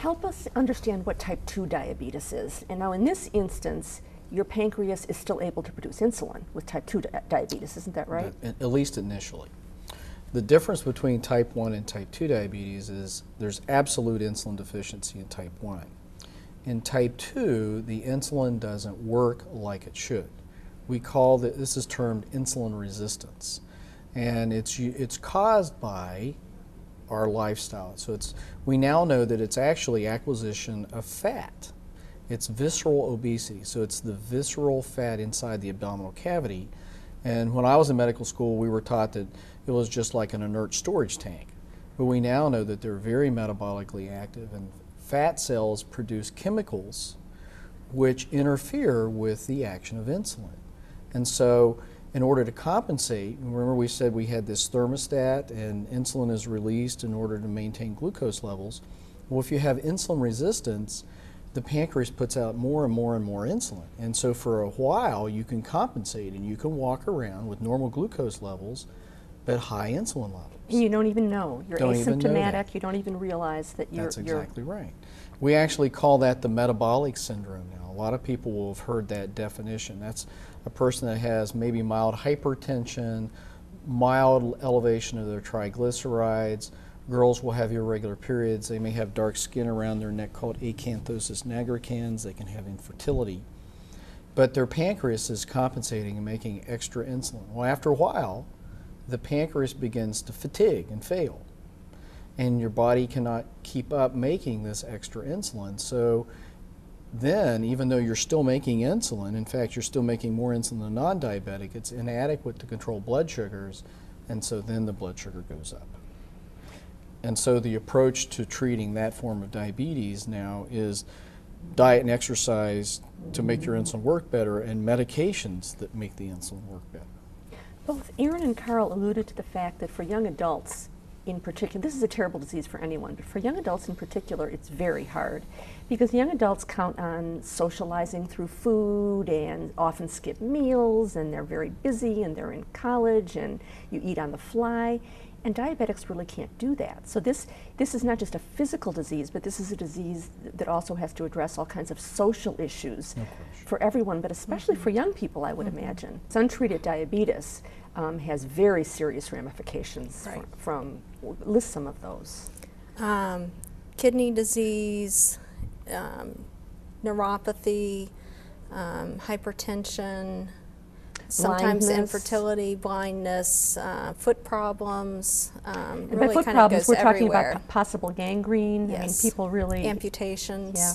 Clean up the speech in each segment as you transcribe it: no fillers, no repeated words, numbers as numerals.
Help us understand what type 2 diabetes is. And now in this instance, your pancreas is still able to produce insulin with type 2 diabetes, isn't that right? At least initially. The difference between type 1 and type 2 diabetes is there's absolute insulin deficiency in type 1. In type 2, the insulin doesn't work like it should. We call this is termed insulin resistance. And it's caused by our lifestyle. So we now know that it's actually acquisition of fat. It's visceral obesity. So it's the visceral fat inside the abdominal cavity. And when I was in medical school, we were taught that it was just like an inert storage tank. But we now know that they're very metabolically active, and fat cells produce chemicals which interfere with the action of insulin. And so in order to compensate, remember we said we had this thermostat and insulin is released in order to maintain glucose levels. Well, if you have insulin resistance, the pancreas puts out more and more and more insulin. And so for a while you can compensate and you can walk around with normal glucose levels but high insulin levels. And you don't even know. You're asymptomatic. You don't even realize that you're... That's exactly right. We actually call that the metabolic syndrome now. A lot of people will have heard that definition. That's a person that has maybe mild hypertension, mild elevation of their triglycerides. Girls will have irregular periods. They may have dark skin around their neck called acanthosis nigricans. They can have infertility. But their pancreas is compensating and making extra insulin. Well, after a while, the pancreas begins to fatigue and fail. And your body cannot keep up making this extra insulin. So then, even though you're still making insulin, in fact, you're still making more insulin than non-diabetic, it's inadequate to control blood sugars, and so then the blood sugar goes up. And so the approach to treating that form of diabetes now is diet and exercise to make your insulin work better, and medications that make the insulin work better. Both Aaron and Carl alluded to the fact that for young adults in particular, this is a terrible disease for anyone, but for young adults in particular, it's very hard because young adults count on socializing through food and often skip meals, and they're very busy and they're in college and you eat on the fly. And diabetics really can't do that. So this is not just a physical disease, but this is a disease that also has to address all kinds of social issues for everyone, but especially for young people, I would imagine. So untreated diabetes has very serious ramifications from list some of those. Kidney disease, neuropathy, hypertension, sometimes infertility, blindness, foot problems. Really by foot problems, we're talking about possible gangrene. Yes. I mean, people really amputations. Yeah.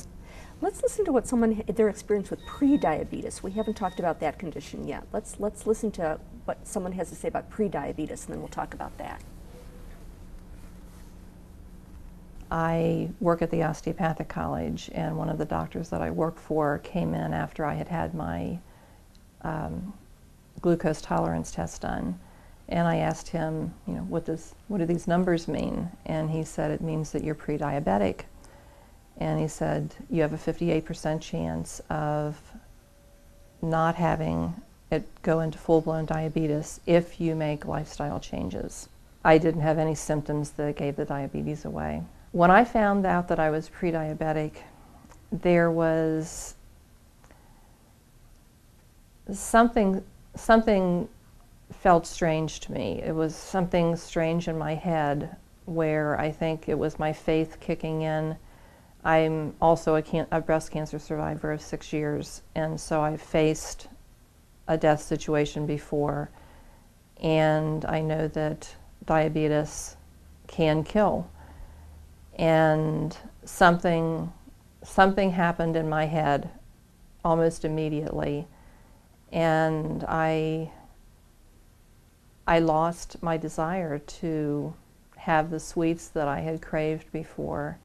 Let's listen to what their experience with pre-diabetes. We haven't talked about that condition yet. Let's listen to what someone has to say about pre-diabetes, and then we'll talk about that. I work at the osteopathic college, and one of the doctors that I work for came in after I had had my glucose tolerance test done, and I asked him, you know, what do these numbers mean? And he said it means that you're pre-diabetic. And he said you have a 58% chance of not having it go into full-blown diabetes if you make lifestyle changes. I didn't have any symptoms that gave the diabetes away. When I found out that I was pre-diabetic, there was something felt strange to me. It was something strange in my head where I think it was my faith kicking in. I'm also a breast cancer survivor of 6 years, and so I've faced a death situation before, and I know that diabetes can kill. And something happened in my head almost immediately, and I lost my desire to have the sweets that I had craved before.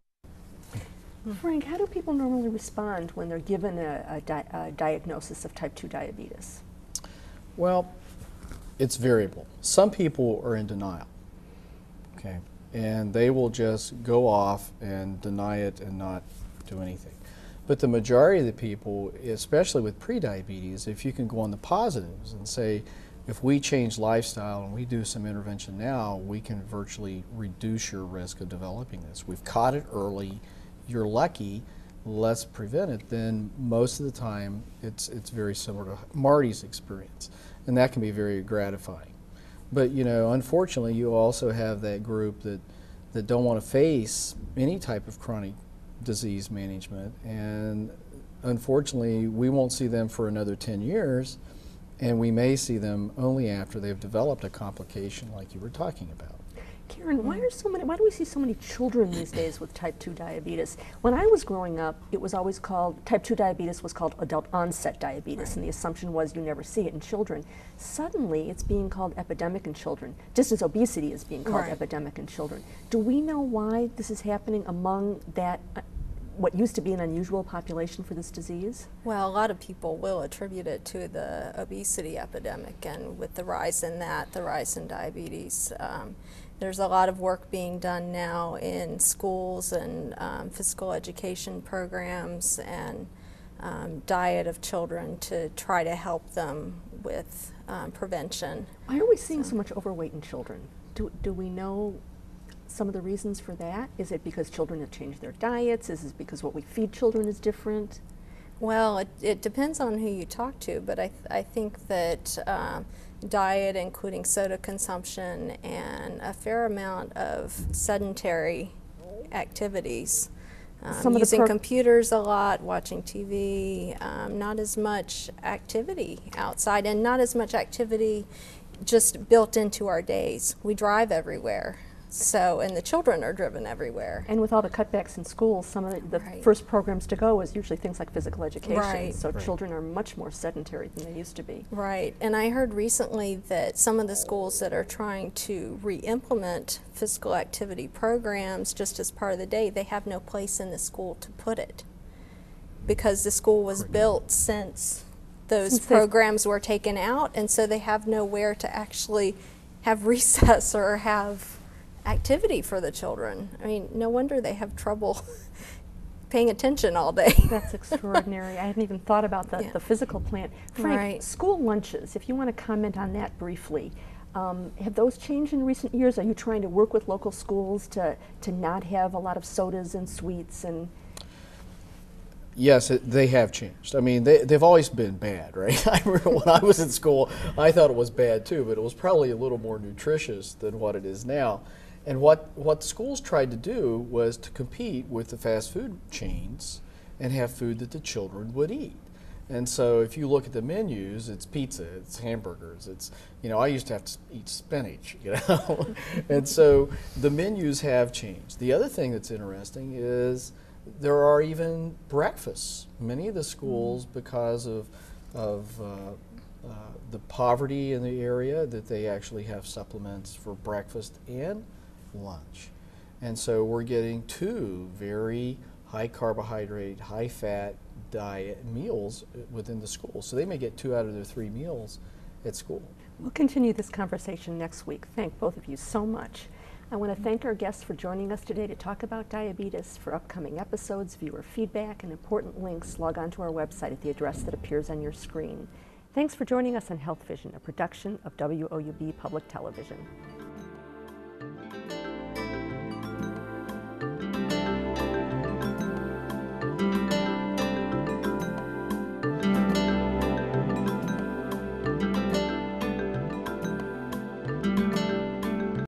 Frank, how do people normally respond when they're given a diagnosis of type 2 diabetes? Well, it's variable. Some people are in denial, okay, and they will just go off and deny it and not do anything. But the majority of the people, especially with prediabetes, if you can go on the positives and say, if we change lifestyle and we do some intervention now, we can virtually reduce your risk of developing this. We've caught it early. you're lucky, let's prevent it, then most of the time it's very similar to Marty's experience, and that can be very gratifying. But you know, unfortunately, you also have that group that don't want to face any type of chronic disease management, and unfortunately, we won't see them for another 10 years, and we may see them only after they've developed a complication like you were talking about. Karen, why do we see so many children these days with type 2 diabetes? When I was growing up, it was always called, type 2 diabetes was called adult onset diabetes, right. And the assumption was you never see it in children. Suddenly, it's being called epidemic in children, just as obesity is being called epidemic in children. Do we know why this is happening among that, what used to be an unusual population for this disease? Well, a lot of people will attribute it to the obesity epidemic, and with the rise in that, the rise in diabetes. There's a lot of work being done now in schools and physical education programs and diet of children to try to help them with prevention. Why are we seeing so much overweight in children? Do we know some of the reasons for that? Is it because children have changed their diets? Is it because what we feed children is different? Well, it depends on who you talk to, but I think that diet, including soda consumption and a fair amount of sedentary activities, using computers a lot, watching TV, not as much activity outside, and not as much activity just built into our days. We drive everywhere. So, and the children are driven everywhere. And with all the cutbacks in schools, some of the first programs to go is usually things like physical education. So children are much more sedentary than they used to be. Right. And I heard recently that some of the schools that are trying to re-implement physical activity programs just as part of the day, they have no place in the school to put it, because the school was built since those programs were taken out, and so they have nowhere to actually have recess or have activity for the children. I mean, no wonder they have trouble paying attention all day. That's extraordinary. I hadn't even thought about the physical plant. Frank, school lunches, if you want to comment on that briefly, have those changed in recent years? Are you trying to work with local schools to not have a lot of sodas and sweets? And yes, they have changed. I mean, they've always been bad, right? I remember when I was in school, I thought it was bad too, but it was probably a little more nutritious than what it is now. And what schools tried to do was to compete with the fast food chains and have food that the children would eat. And so if you look at the menus, it's pizza, it's hamburgers, it's, you know, I used to have to eat spinach, you know. And so the menus have changed. The other thing that's interesting is there are even breakfasts. Many of the schools, because of the poverty in the area, that they actually have supplements for breakfast and lunch. And so we're getting two very high carbohydrate, high fat diet meals within the school. So they may get 2 out of their 3 meals at school. We'll continue this conversation next week. Thank both of you so much. I want to thank our guests for joining us today to talk about diabetes. For upcoming episodes, viewer feedback, and important links, log on to our website at the address that appears on your screen. Thanks for joining us on Health Vision, a production of WOUB Public Television.